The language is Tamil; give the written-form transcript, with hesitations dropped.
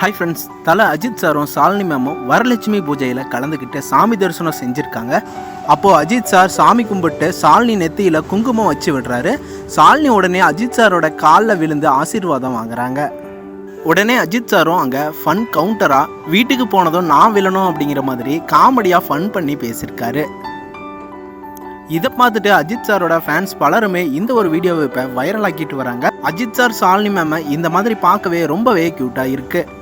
ஹாய் ஃப்ரெண்ட்ஸ், தலை அஜித் சாரும் ஷாலினி மேமும் வரலட்சுமி பூஜையில் கலந்துக்கிட்டு சாமி தரிசனம் செஞ்சுருக்காங்க. அப்போது அஜித் சார் சாமி கும்பிட்டு ஷாலினி நெத்தியில் குங்குமம் வச்சு விடுறாரு. ஷாலினி உடனே அஜித் சாரோட காலில் விழுந்து ஆசீர்வாதம் வாங்குறாங்க. உடனே அஜித் சாரும் அங்கே ஃபன் கவுண்டராக வீட்டுக்கு போனதும் நான் விழணும் அப்படிங்கிற மாதிரி காமெடியாக ஃபன் பண்ணி பேசியிருக்காரு. இதை பார்த்துட்டு அஜித் சாரோட ஃபேன்ஸ் பலருமே இந்த ஒரு வீடியோவை இப்போ வைரல் ஆக்கிட்டு வராங்க. அஜித் சார் ஷாலினி மேமை இந்த மாதிரி பார்க்கவே ரொம்பவே க்யூட்டாக இருக்குது.